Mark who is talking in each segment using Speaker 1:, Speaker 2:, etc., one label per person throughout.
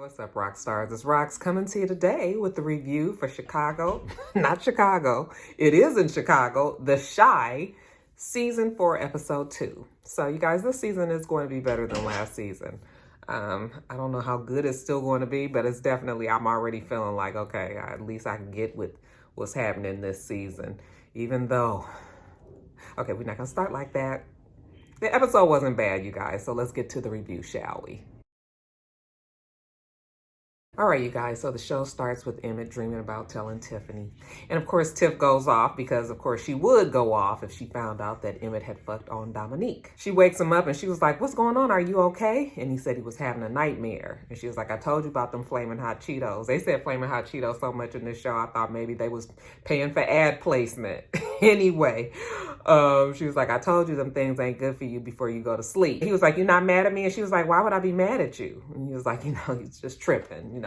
Speaker 1: What's up, rock stars? It's Rox coming to you today with the review for Chicago. Not Chicago. It is in Chicago. The Chi, Season 4, Episode 2. So, you guys, this season is going to be better than last season. I don't know how good it's still going to be, but it's definitely, I'm already feeling like, okay, at least I can get with what's happening this season. Even though, okay, we're not going to start like that. The episode wasn't bad, you guys, so let's get to the review, shall we? All right, you guys, so the show starts with Emmitt dreaming about telling Tiffany. And of course, Tiff goes off because, of course, she would go off if she found out that Emmitt had fucked on Dominique. She wakes him up and she was like, "What's going on? Are you okay?" And he said he was having a nightmare. And she was like, "I told you about them flaming hot Cheetos." They said flaming hot Cheetos so much in this show, I thought maybe they was paying for ad placement. Anyway, she was like, "I told you them things ain't good for you before you go to sleep." He was like, "You're not mad at me?" And she was like, "Why would I be mad at you?" And he was like, he's just tripping,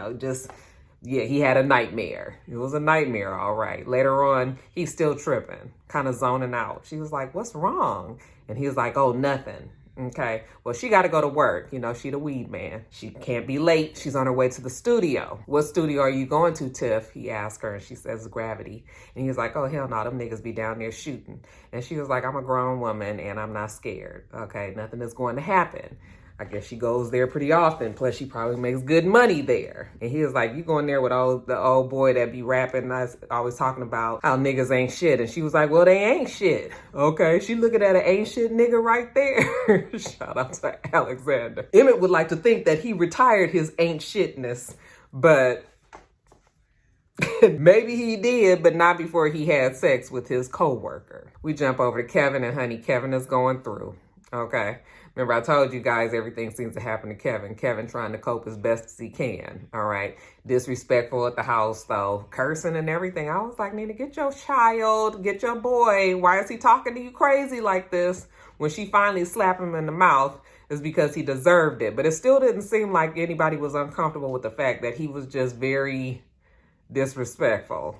Speaker 1: yeah, he had a nightmare. It was a nightmare, all right. Later on, he's still tripping, kind of zoning out. She was like, "What's wrong?" And he was like, "Oh, nothing." Okay, well, she got to go to work. She the weed man. She can't be late. She's on her way to the studio. "What studio are you going to, Tiff?" He asked her, and she says, "Gravity." And he was like, "Oh, hell no, them niggas be down there shooting." And she was like, "I'm a grown woman, and I'm not scared. Okay, nothing is going to happen." I guess she goes there pretty often. Plus, she probably makes good money there. And he was like, "You going there with the old boy that be rapping, always talking about how niggas ain't shit." And she was like, "Well, they ain't shit." Okay, she looking at an ain't shit nigga right there. Shout out to Alexander. Emmitt would like to think that he retired his ain't shitness, but maybe he did, but not before he had sex with his co-worker. We jump over to Kevin, and honey, Kevin is going through. Okay. Remember, I told you guys everything seems to happen to Kevin. Kevin trying to cope as best as he can, all right? Disrespectful at the house, though. Cursing and everything. I was like, Nina, get your child, get your boy. Why is he talking to you crazy like this? When she finally slapped him in the mouth, is because he deserved it. But it still didn't seem like anybody was uncomfortable with the fact that he was just very disrespectful.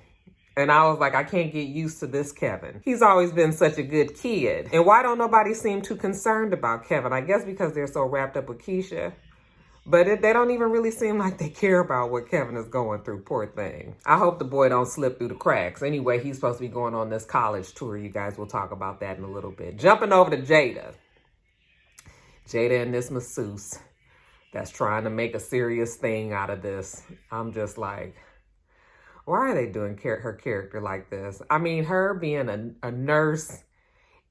Speaker 1: And I was like, I can't get used to this Kevin. He's always been such a good kid. And why don't nobody seem too concerned about Kevin? I guess because they're so wrapped up with Keisha. But they don't even really seem like they care about what Kevin is going through, poor thing. I hope the boy don't slip through the cracks. Anyway, he's supposed to be going on this college tour. You guys will talk about that in a little bit. Jumping over to Jada. Jada and this masseuse that's trying to make a serious thing out of this. I'm just like, why are they doing her character like this? I mean, her being a nurse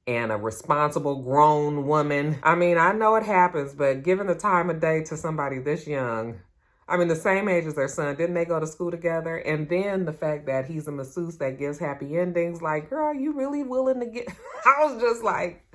Speaker 1: and a responsible grown woman. I mean, I know it happens, but given the time of day to somebody this young, I mean, the same age as their son, didn't they go to school together? And then the fact that he's a masseuse that gives happy endings, like, girl, are you really willing to get... I was just like...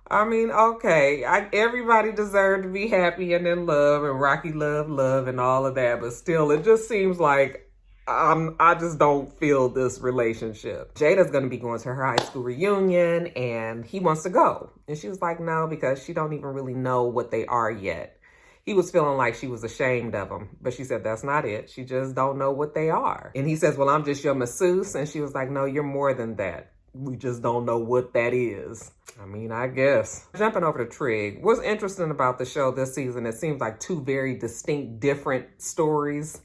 Speaker 1: I mean, okay, everybody deserved to be happy and in love and Rocky love and all of that, but still, it just seems like I just don't feel this relationship. Jada's going to be going to her high school reunion and he wants to go. And she was like, no, because she don't even really know what they are yet. He was feeling like she was ashamed of him, but she said, that's not it. She just don't know what they are. And he says, well, I'm just your masseuse. And she was like, no, you're more than that. We just don't know what that is. I mean, I guess. Jumping over to Trig. What's interesting about the show this season, it seems like two very distinct, different stories.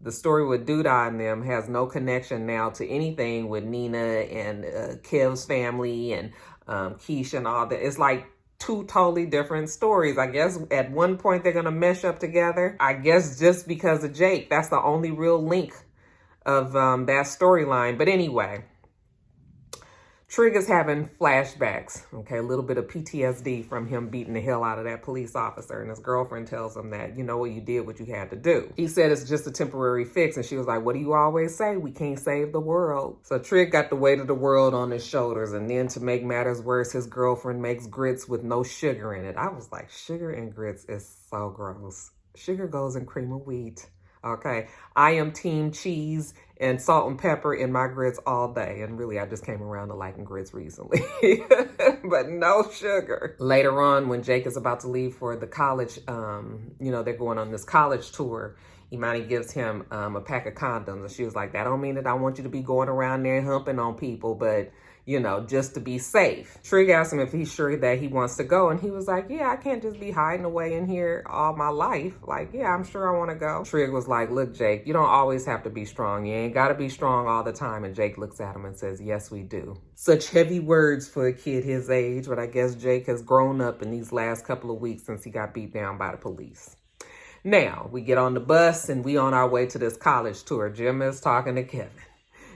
Speaker 1: The story with Douda and them has no connection now to anything with Nina and Kev's family and Keisha and all that. It's like two totally different stories. I guess at one point they're going to mesh up together. I guess just because of Jake. That's the only real link of that storyline. But anyway, Trig is having flashbacks, okay, a little bit of PTSD from him beating the hell out of that police officer. And his girlfriend tells him that, you know what, you did what you had to do. He said it's just a temporary fix. And she was like, what do you always say? We can't save the world. So Trig got the weight of the world on his shoulders. And then to make matters worse, his girlfriend makes grits with no sugar in it. I was like, sugar and grits is so gross. Sugar goes in cream of wheat. Okay, I am team cheese and salt and pepper in my grits all day. And really, I just came around to liking grits recently. But no sugar. Later on, when Jake is about to leave for the college, they're going on this college tour. Imani gives him a pack of condoms. And she was like, that don't mean that I want you to be going around there humping on people. But, you know, just to be safe. Trig asked him if he's sure that he wants to go, and he was like, yeah, I can't just be hiding away in here all my life. Like, yeah, I'm sure I want to go. Trig was like, look, Jake, you don't always have to be strong. You ain't got to be strong all the time. And Jake looks at him and says, yes, we do. Such heavy words for a kid his age, but I guess Jake has grown up in these last couple of weeks since he got beat down by the police. Now, we get on the bus and we on our way to this college tour. Gemma is talking to Kevin.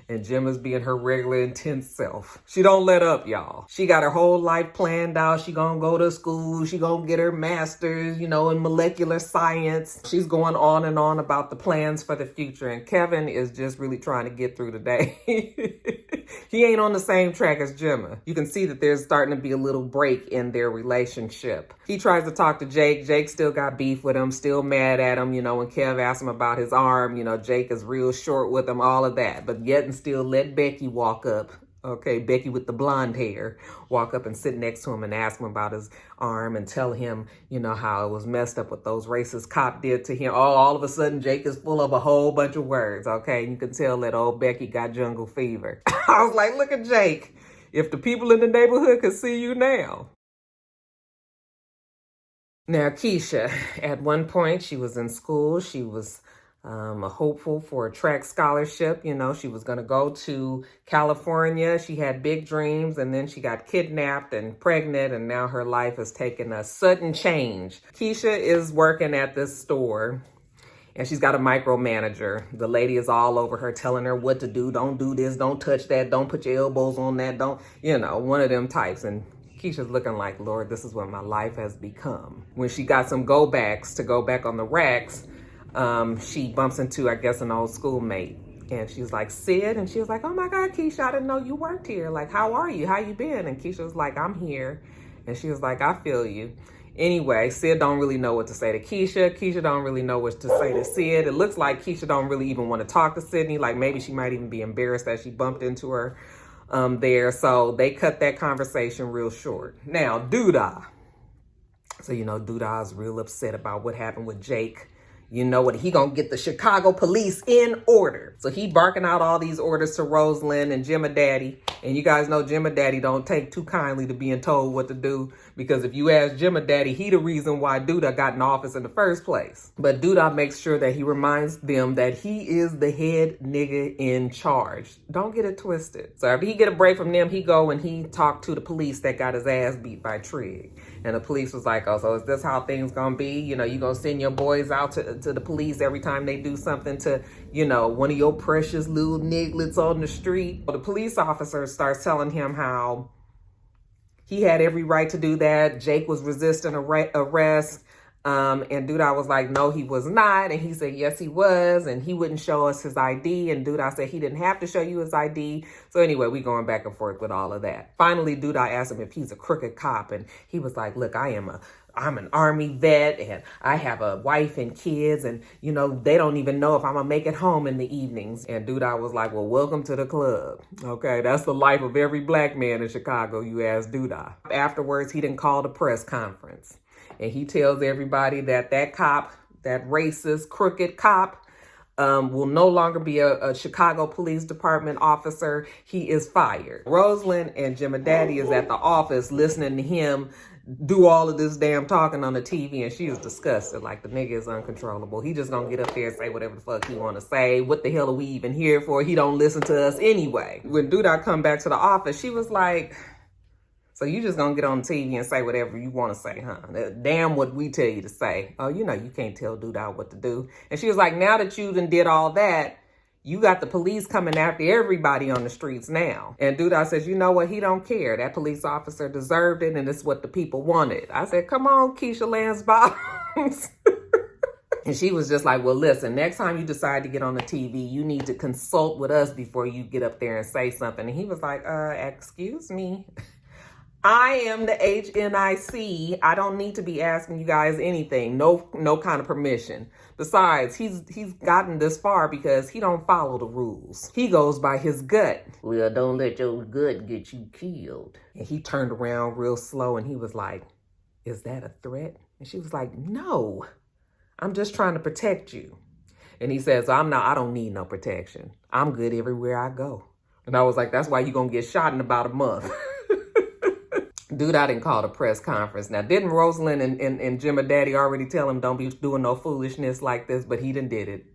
Speaker 1: And Gemma's being her regular intense self. She don't let up, y'all. She got her whole life planned out. She gonna go to school. She gonna get her master's, you know, in molecular science. She's going on and on about the plans for the future. And Kevin is just really trying to get through the day. He ain't on the same track as Gemma. You can see that there's starting to be a little break in their relationship. He tries to talk to Jake. Jake still got beef with him, still mad at him. You know, when Kev asks him about his arm, you know, Jake is real short with him, all of that. But yet and still let Becky walk up. Okay, Becky with the blonde hair, walk up and sit next to him and ask him about his arm and tell him, you know, how it was messed up what those racist cop did to him. Oh, all of a sudden, Jake is full of a whole bunch of words, okay? You can tell that old Becky got jungle fever. I was like, look at Jake. If the people in the neighborhood could see you now. Now, Keisha, at one point, she was in school. She was a hopeful for a track scholarship. You know, she was going to go to California. She had big dreams, and then she got kidnapped and pregnant, and now her life has taken a sudden change. Keisha is working at this store, and she's got a micromanager. The lady is all over her, telling her what to do. Don't do this. Don't touch that. Don't put your elbows on that. Don't, you know, one of them types. And Keisha's looking like, Lord, this is what my life has become. When she got some go-backs to go back on the racks, she bumps into, I guess, an old schoolmate. And she's like, Sid? And she was like, oh my God, Keisha, I didn't know you worked here. Like, how are you? How you been? And Keisha was like, I'm here. And she was like, I feel you. Anyway, Sid don't really know what to say to Keisha. Keisha don't really know what to say to Sid. It looks like Keisha don't really even want to talk to Sydney. Like, maybe she might even be embarrassed that she bumped into her there. So they cut that conversation real short. Now, Douda. So, you know, Douda is real upset about what happened with Jake. You know what? He gonna get the Chicago police in order. So he barking out all these orders to Roselyn and Gemma Daddy. And you guys know Gemma Daddy don't take too kindly to being told what to do. Because if you ask Gemma Daddy, he the reason why Douda got in office in the first place. But Douda makes sure that he reminds them that he is the head nigga in charge. Don't get it twisted. So after he get a break from them, he go and he talked to the police that got his ass beat by Trig. And the police was like, oh, so is this how things gonna be? You know, you gonna send your boys out to the police every time they do something to, you know, one of your precious little nigglets on the street? The police officer starts telling him how he had every right to do that. Jake was resisting arrest. And Douda was like, no, he was not. And he said, yes, he was. And he wouldn't show us his ID. And Douda said he didn't have to show you his ID. So anyway, we going back and forth with all of that. Finally, Douda asked him if he's a crooked cop. And he was like, look, I'm an Army vet and I have a wife and kids. And, you know, they don't even know if I'm going to make it home in the evenings. And Douda was like, well, welcome to the club. Okay, that's the life of every black man in Chicago, you ask Douda. Afterwards, he didn't call the press conference. And he tells everybody that that cop, that racist, crooked cop, will no longer be a Chicago Police Department officer. He is fired. Roselyn and Gemma Daddy is at the office listening to him do all of this damn talking on the TV, and she is disgusted. Like, the nigga is uncontrollable. He just gonna get up there and say whatever the fuck he wanna say. What the hell are we even here for? He don't listen to us anyway. When Douda come back to the office, she was like, so you just gonna get on TV and say whatever you want to say, huh? Damn what we tell you to say. Oh, you know, you can't tell Douda what to do. And she was like, now that you done did all that, you got the police coming after everybody on the streets now. And Douda says, you know what? He don't care. That police officer deserved it, and it's what the people wanted. I said, come on, Keisha Lance Bottoms. And she was just like, well, listen, next time you decide to get on the TV, you need to consult with us before you get up there and say something. And he was like, excuse me. I am the HNIC. I don't need to be asking you guys anything. No kind of permission. Besides, he's gotten this far because he don't follow the rules. He goes by his gut. Well, don't let your gut get you killed. And he turned around real slow and he was like, is that a threat? And she was like, no, I'm just trying to protect you. And he says, I don't need no protection. I'm good everywhere I go. And I was like, that's why you gonna get shot in about a month. Dude, I didn't call the press conference. Now, didn't Roselyn and Jim and Daddy already tell him don't be doing no foolishness like this? But he done did it.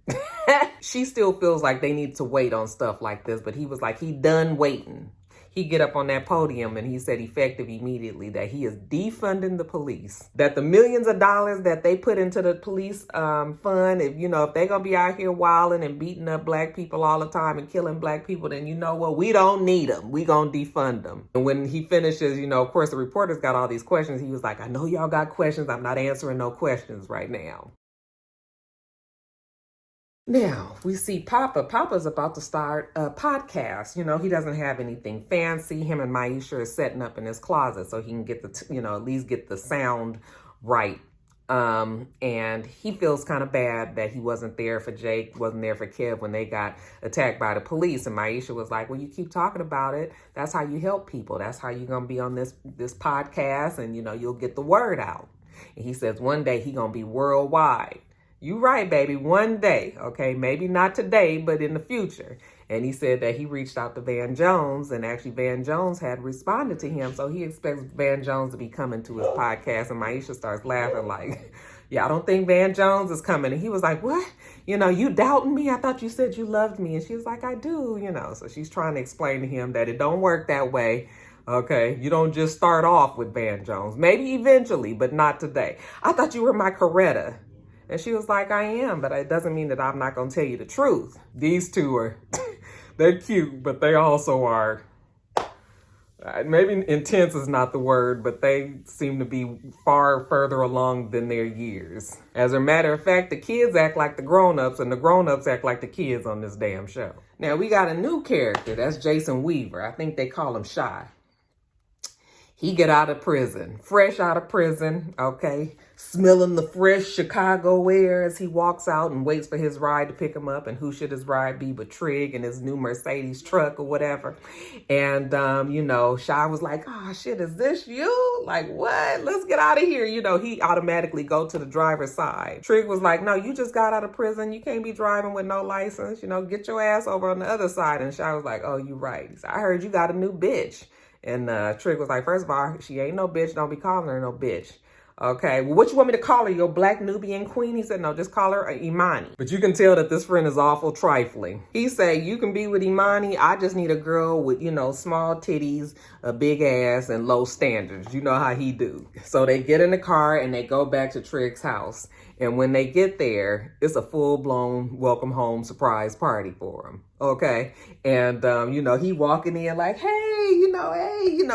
Speaker 1: She still feels like they need to wait on stuff like this. But he was like, he done waiting. He get up on that podium and he said effective immediately that he is defunding the police. That the millions of dollars that they put into the police fund, if they're going to be out here wilding and beating up black people all the time and killing black people, then you know what? We don't need them. We going to defund them. And when he finishes, of course, the reporters got all these questions. He was like, I know y'all got questions. I'm not answering no questions right now. Now, we see Papa. Papa's about to start a podcast. He doesn't have anything fancy. Him and Maisha are setting up in his closet so he can get at least get the sound right. And he feels kind of bad that he wasn't there for Jake, wasn't there for Kev when they got attacked by the police. And Maisha was like, well, you keep talking about it. That's how you help people. That's how you're going to be on this podcast and, you'll get the word out. And he says one day he going to be worldwide. You right, baby. One day, okay? Maybe not today, but in the future. And he said that he reached out to Van Jones, and actually Van Jones had responded to him. So he expects Van Jones to be coming to his podcast. And Maisha starts laughing like, yeah, I don't think Van Jones is coming. And he was like, what? You doubting me? I thought you said you loved me. And she was like, I do, So she's trying to explain to him that it don't work that way. Okay, you don't just start off with Van Jones. Maybe eventually, but not today. I thought you were my Coretta. And she was like, I am, but it doesn't mean that I'm not going to tell you the truth. These two are, they're cute, but they also are, maybe intense is not the word, but they seem to be far further along than their years. As a matter of fact, the kids act like the grown-ups and the grown-ups act like the kids on this damn show. Now, we got a new character. That's Jason Weaver. I think they call him Shy. He get out of prison, fresh out of prison, okay, smelling the fresh Chicago air as he walks out and waits for his ride to pick him up. And who should his ride be but Trig and his new Mercedes truck or whatever. And, Shy was like, oh, shit, is this you? Like, what? Let's get out of here. He automatically go to the driver's side. Trig was like, no, you just got out of prison. You can't be driving with no license. Get your ass over on the other side. And Shy was like, oh, you right. I heard you got a new bitch. And Trig was like, first of all, she ain't no bitch. Don't be calling her no bitch. Okay, well, what you want me to call her? Your black Nubian queen? He said, no, just call her Imani. But you can tell that this friend is awful trifling. He said, you can be with Imani. I just need a girl with, small titties, a big ass, and low standards. You know how he do. So they get in the car and they go back to Trig's house. And when they get there, it's a full-blown welcome home surprise party for him. Okay. And, he walking in like, hey,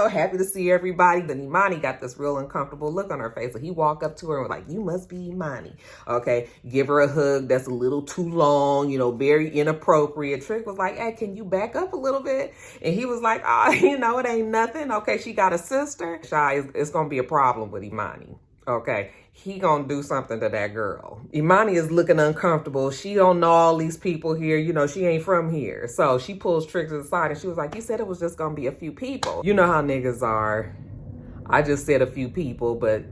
Speaker 1: happy to see everybody. Then Imani got this real uncomfortable look on her face. So he walk up to her and was like, you must be Imani. Okay. Give her a hug that's a little too long, very inappropriate. Trig was like, hey, can you back up a little bit? And he was like, it ain't nothing. Okay. She got a sister. Shy, it's going to be a problem with Imani. Okay. He gonna do something to that girl. Imani is looking uncomfortable. She don't know all these people here. She ain't from here. So she pulls Trig to the side and she was like, you said it was just gonna be a few people. You know how niggas are. I just said a few people, but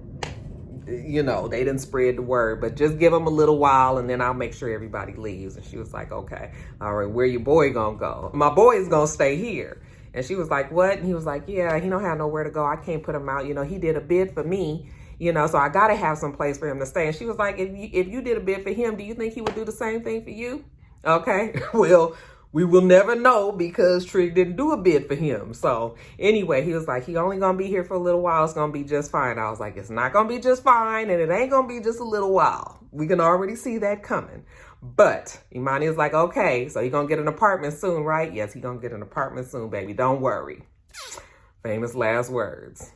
Speaker 1: they didn't spread the word. But just give them a little while and then I'll make sure everybody leaves. And she was like, okay, all right, where your boy gonna go? My boy is gonna stay here. And she was like, what? And he was like, yeah, he don't have nowhere to go. I can't put him out. He did a bid for me. So I got to have some place for him to stay. And she was like, if you did a bid for him, do you think he would do the same thing for you? Okay. Well, we will never know because Trig didn't do a bid for him. So anyway, he was like, he only going to be here for a little while. It's going to be just fine. I was like, it's not going to be just fine. And it ain't going to be just a little while. We can already see that coming. But Imani is like, okay, so you're going to get an apartment soon, right? Yes, he's going to get an apartment soon, baby. Don't worry. Famous last words.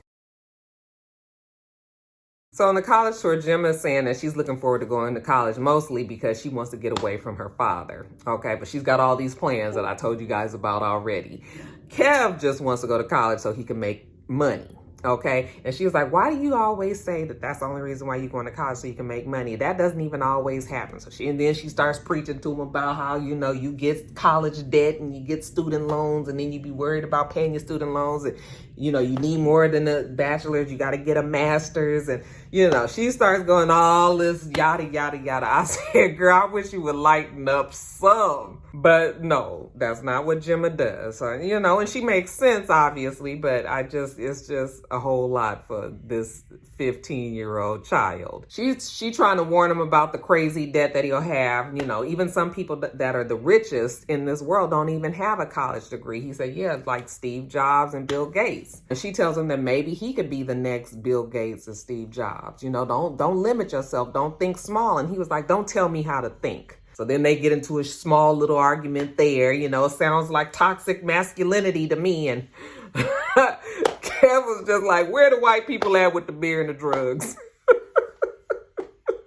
Speaker 1: So on the college tour, Gemma is saying that she's looking forward to going to college mostly because she wants to get away from her father. Okay, but she's got all these plans that I told you guys about already. Kev just wants to go to college so he can make money. Okay, and she was like, why do you always say that that's the only reason why you're going to college so you can make money? That doesn't even always happen. So then she starts preaching to him about how, you get college debt and you get student loans and then you be worried about paying your student loans. And, you know, you need more than a bachelor's. You got to get a master's. And, you know, she starts going all this yada, yada, yada. I said, girl, I wish you would lighten up some. But no, that's not what Gemma does. So, you know, and she makes sense, obviously, but it's just a whole lot for this 15-year-old child. She trying to warn him about the crazy debt that he'll have. You know, even some people that are the richest in this world don't even have a college degree. He said, yeah, like Steve Jobs and Bill Gates. And she tells him that maybe he could be the next Bill Gates or Steve Jobs. You know, don't limit yourself. Don't think small. And he was like, don't tell me how to think. So then they get into a small little argument there. You know, it sounds like toxic masculinity to me. And Kev was just like, where the white people at with the beer and the drugs?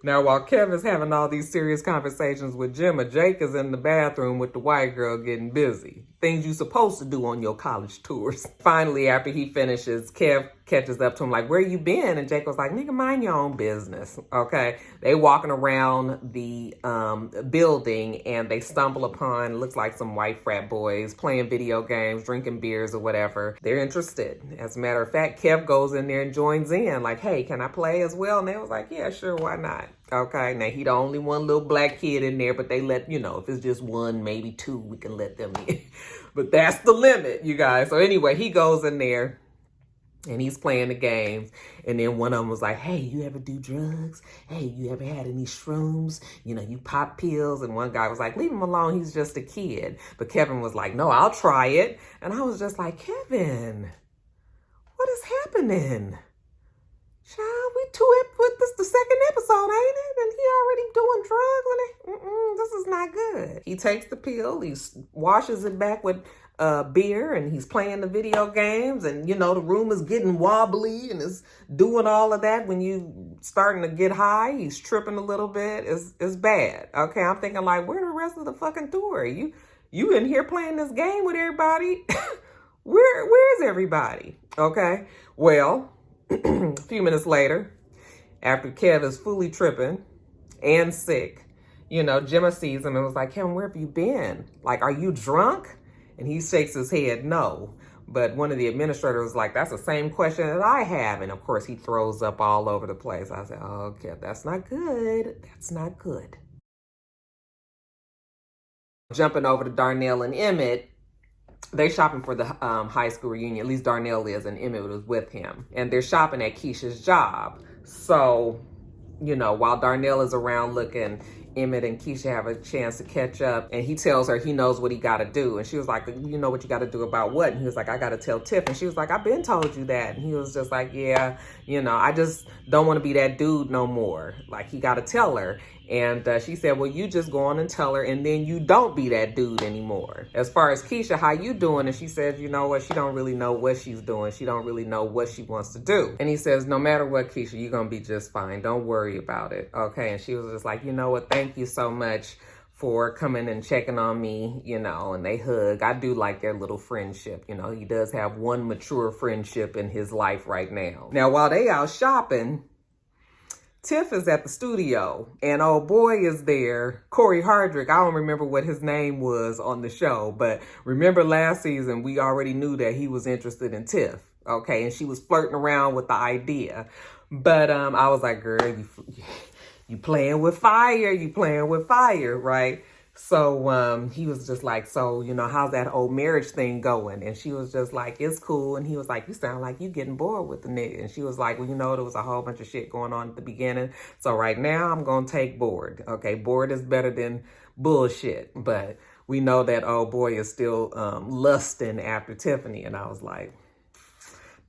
Speaker 1: Now, while Kevin's having all these serious conversations with Gemma, Jake is in the bathroom with the white girl getting busy. Things you're supposed to do on your college tours. Finally, after he finishes, Kev catches up to him like, where you been? And Jake was like, nigga, mind your own business, okay? They walking around the building and they stumble upon, looks like some white frat boys playing video games, drinking beers or whatever. They're interested. As a matter of fact, Kev goes in there and joins in like, hey, can I play as well? And they was like, yeah, sure, why not? Okay, now he the only one little black kid in there, but they let, you know, if it's just one, maybe two, we can let them in. But that's the limit, you guys. So anyway, he goes in there and he's playing the games. And then one of them was like, hey, you ever do drugs? Hey, you ever had any shrooms? You know, you pop pills? And one guy was like, leave him alone. He's just a kid. But Kevin was like, no, I'll try it. And I was just like, Kevin, what is happening? Child, this the second episode, ain't it? And he already doing drugs and this is not good. He takes the pill, he washes it back with beer, and he's playing the video games, and you know the room is getting wobbly and is doing all of that. When you starting to get high, he's tripping a little bit. It's bad. Okay, I'm thinking like, where the rest of the fucking tour? You in here playing this game with everybody? Where's everybody? Okay, well. A few minutes later, after Kev is fully tripping and sick, you know, Gemma sees him and was like, Kevin, where have you been? Like, are you drunk? And he shakes his head, no. But one of the administrators was like, that's the same question that I have. And of course, he throws up all over the place. I said, oh, Kev, that's not good. That's not good. Jumping over to Darnell and Emmitt. They're shopping for the high school reunion. At least Darnell is, and Emmitt was with him. And they're shopping at Keisha's job. So, you know, while Darnell is around looking, Emmitt and Keisha have a chance to catch up. And he tells her he knows what he got to do. And she was like, you know what you got to do about what? And he was like, I got to tell Tiff. And she was like, I've been told you that. And he was just like, yeah, you know, I just don't want to be that dude no more. Like, he got to tell her. And she said, well, you just go on and tell her, and then you don't be that dude anymore. As far as Keisha, how you doing? And she says, you know what? She don't really know what she's doing. She don't really know what she wants to do. And he says, no matter what, Keisha, you're going to be just fine. Don't worry about it. Okay. And she was just like, you know what? Thank you so much for coming and checking on me, you know, and they hug. I do like their little friendship. You know, he does have one mature friendship in his life right now. Now, while they out shopping, Tiff is at the studio, and old boy is there, Corey Hardrick. I don't remember what his name was on the show, but remember last season, we already knew that he was interested in Tiff, okay? And she was flirting around with the idea. But I was like, girl, you playing with fire, right? So he was just like, so, you know, how's that old marriage thing going? And she was just like, it's cool. And he was like, you sound like you getting bored with the nigga. And she was like, well, you know, there was a whole bunch of shit going on at the beginning. So right now I'm going to take bored. Okay, bored is better than bullshit. But we know that old boy is still lusting after Tiffany. And I was like,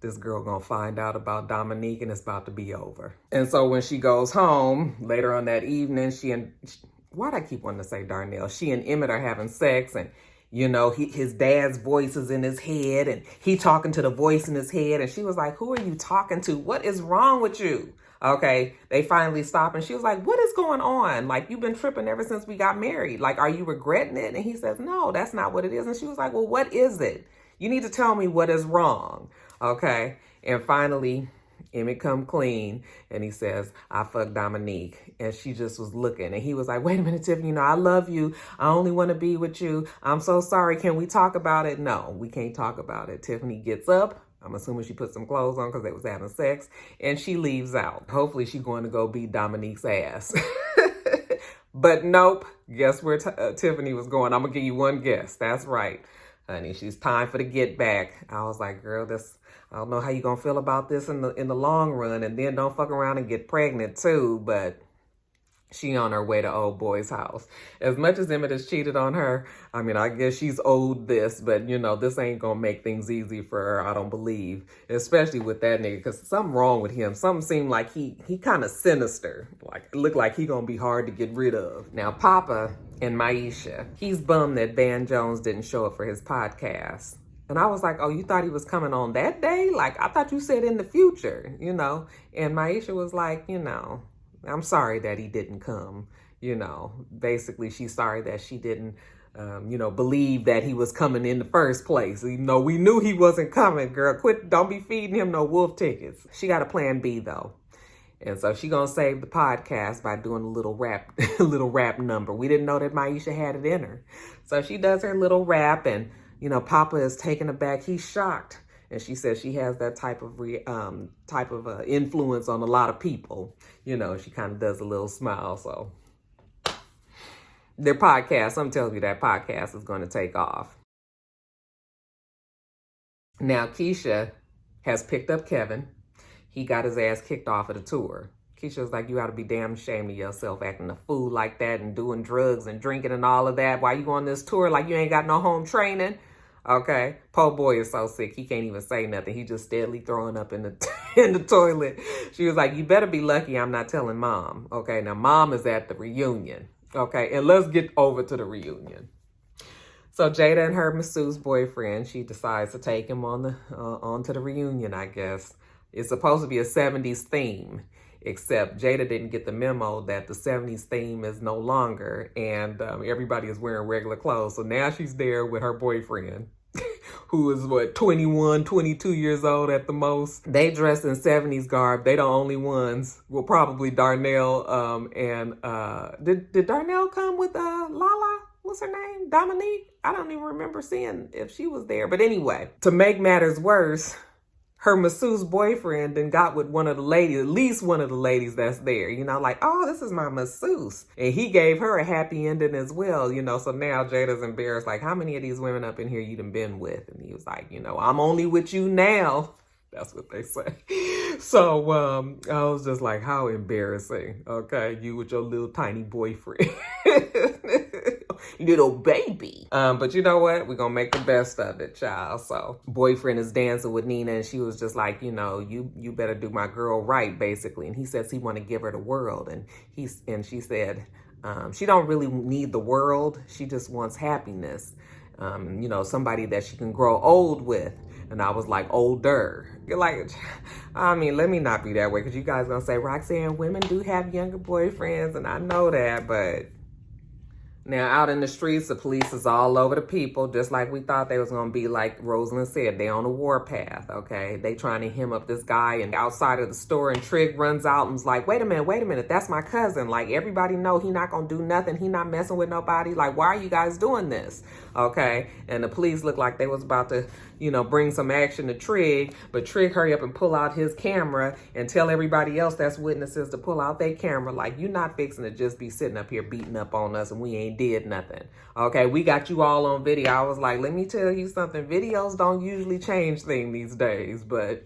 Speaker 1: this girl gonna find out about Dominique and it's about to be over. And so when she goes home later on that evening, why'd I keep wanting to say Darnell? She and Emmitt are having sex, and you know, his dad's voice is in his head, and he talking to the voice in his head. And she was like, who are you talking to? What is wrong with you? Okay, they finally stop, and she was like, what is going on? Like, you've been tripping ever since we got married. Like, are you regretting it? And he says, no, that's not what it is. And she was like, well, what is it? You need to tell me what is wrong. Okay, and finally, Emmitt come clean, and he says, I fucked Dominique. And she just was looking, and he was like, wait a minute, Tiffany, you know, I love you. I only want to be with you. I'm so sorry. Can we talk about it? No, we can't talk about it. Tiffany gets up I'm assuming she put some clothes on because they was having sex, and she leaves out. Hopefully she's going to go beat Dominique's ass. But nope, guess where Tiffany was going? I'm going to give you one guess. That's right, honey. She's time for the get back. I was like, girl, I don't know how you going to feel about this in the long run, and then don't fuck around and get pregnant too, but she on her way to old boy's house. As much as Emmitt has cheated on her, I mean, I guess she's owed this, but this ain't gonna make things easy for her, I don't believe. Especially with that nigga, because something wrong with him. Something seemed like he kind of sinister. Like, it looked like he gonna be hard to get rid of. Now, Papa and Maisha, he's bummed that Van Jones didn't show up for his podcast. And I was like, oh, you thought he was coming on that day? Like, I thought you said in the future, And Maisha was like, I'm sorry that he didn't come, Basically, she's sorry that she didn't, believe that he was coming in the first place. We knew he wasn't coming, girl. Don't be feeding him no wolf tickets. She got a plan B, though. And so she gonna save the podcast by doing a little rap, number. We didn't know that Maisha had it in her. So she does her little rap, and, Papa is taken aback. He's shocked. And she says she has that type of influence on a lot of people. She kind of does a little smile. So their podcast, I'm telling you, that podcast is going to take off. Now, Keisha has picked up Kevin. He got his ass kicked off of the tour. Keisha's like, you ought to be damn ashamed of yourself acting a fool like that and doing drugs and drinking and all of that. Why you on this tour like you ain't got no home training? Okay, poor boy is so sick he can't even say nothing. He just steadily throwing up in the toilet. She was like, you better be lucky I'm not telling Mom. Okay, now Mom is at the reunion. Okay, and let's get over to the reunion. So Jada and her masseuse boyfriend, she decides to take him onto the reunion, I guess. It's supposed to be a 70s theme, except Jada didn't get the memo that the 70s theme is no longer, and everybody is wearing regular clothes. So now she's there with her boyfriend, who is 21, 22 years old at the most. They dress in 70s garb. They the only ones. Well, probably Darnell did Darnell come with Lala? What's her name? Dominique? I don't even remember seeing if she was there. But anyway, to make matters worse, her masseuse boyfriend then got with one of the ladies, at least one of the ladies that's there, like, oh, this is my masseuse. And he gave her a happy ending as well, So now Jada's embarrassed, like, how many of these women up in here you done been with? And he was like, I'm only with you now. That's what they say. So I was just like, how embarrassing. Okay, you with your little tiny boyfriend. Little baby. But you know what? We're gonna make the best of it, child. So boyfriend is dancing with Nina, and she was just like, you better do my girl right, basically. And he says he want to give her the world, and she said she don't really need the world. She just wants happiness. Somebody that she can grow old with. And I was like, older. You're like, I mean, let me not be that way, because you guys gonna say, Roxanne, women do have younger boyfriends, and I know that, but now out in the streets, the police is all over the people, just like we thought they was gonna be. Like Roselyn said, they on a warpath, okay? They trying to hem up this guy and outside of the store, and Trig runs out and was like, wait a minute, that's my cousin. Like, everybody know he not gonna do nothing. He not messing with nobody. Like, why are you guys doing this? Okay? And the police looked like they was about to, bring some action to Trig, but Trig hurry up and pull out his camera and tell everybody else that's witnesses to pull out their camera. Like, you not fixing to just be sitting up here beating up on us and we ain't did nothing. Okay, we got you all on video. I was like, let me tell you something. Videos don't usually change things these days, but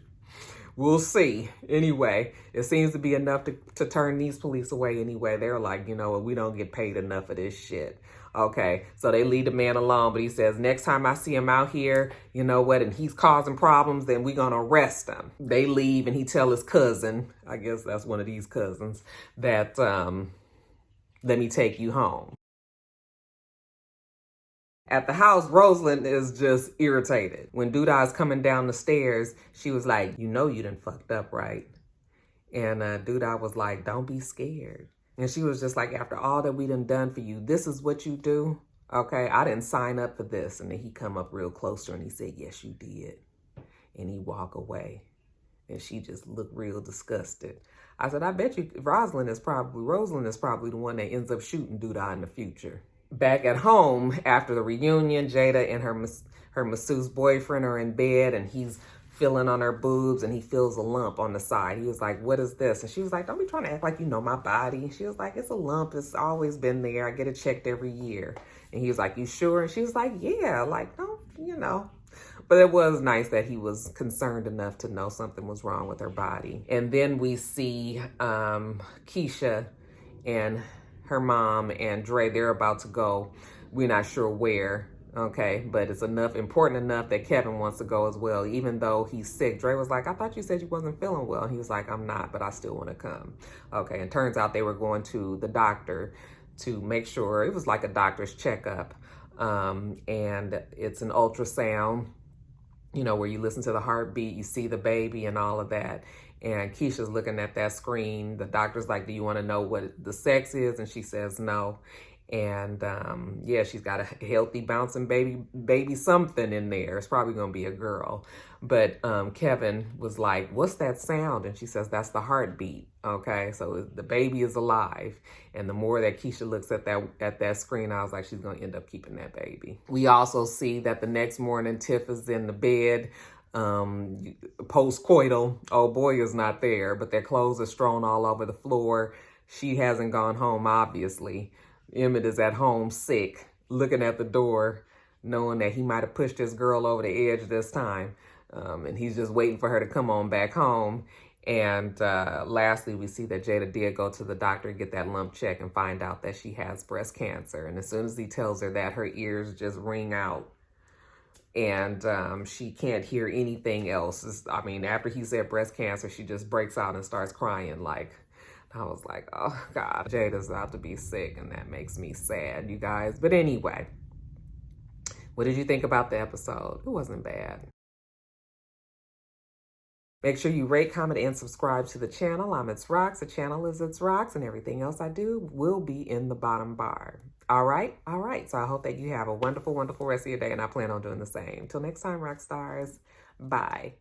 Speaker 1: we'll see. Anyway, it seems to be enough to turn these police away anyway. They're like, we don't get paid enough of this shit. Okay, so they leave the man alone, but he says, next time I see him out here, and he's causing problems, then we're going to arrest him. They leave, and he tell his cousin, I guess that's one of these cousins, that let me take you home. At the house, Roselyn is just irritated. When Douda is coming down the stairs, she was like, you done fucked up, right? And Douda was like, don't be scared. And she was just like, after all that we done for you, this is what you do? Okay, I didn't sign up for this. And then he come up real close to her and he said, yes, you did. And he walk away. And she just looked real disgusted. I said, I bet you Roselyn is probably the one that ends up shooting Douda in the future. Back at home, after the reunion, Jada and her masseuse boyfriend are in bed, and he's feeling on her boobs, and he feels a lump on the side. He was like, what is this? And she was like, don't be trying to act like you know my body. She was like, it's a lump. It's always been there. I get it checked every year. And he was like, you sure? And she was like, yeah, like, no, you know. But it was nice that he was concerned enough to know something was wrong with her body. And then we see Keisha and her mom and Dre, they're about to go. We're not sure where. Okay, but it's important enough that Kevin wants to go as well, even though he's sick. Dre was like, I thought you said you wasn't feeling well. And he was like, I'm not, but I still want to come. Okay, and turns out they were going to the doctor to make sure. It was like a doctor's checkup. And it's an ultrasound, you know, where you listen to the heartbeat, you see the baby and all of that. And Keisha's looking at that screen. The doctor's like, do you want to know what the sex is? And she says no. And yeah, she's got a healthy bouncing baby something in there. It's probably gonna be a girl. But Kevin was like, what's that sound? And she says, that's the heartbeat. Okay, so the baby is alive. And the more that Keisha looks at that screen, I was like, she's gonna end up keeping that baby. We also see that the next morning Tiff is in the bed, post-coital. Oh boy is not there, but their clothes are strewn all over the floor. She hasn't gone home, obviously. Emmitt is at home sick, looking at the door, knowing that he might have pushed his girl over the edge this time. And he's just waiting for her to come on back home. And lastly, we see that Jada did go to the doctor and get that lump check and find out that she has breast cancer. And as soon as he tells her that, her ears just ring out. And she can't hear anything else. I mean, after he said breast cancer, she just breaks out and starts crying like... I was like, oh God, Jada's about to be sick, and that makes me sad, you guys. But anyway, what did you think about the episode? It wasn't bad. Make sure you rate, comment, and subscribe to the channel. I'm itsrox. The channel is itsrox, and everything else I do will be in the bottom bar. All right? All right. So I hope that you have a wonderful, wonderful rest of your day, and I plan on doing the same. Till next time, rock stars. Bye.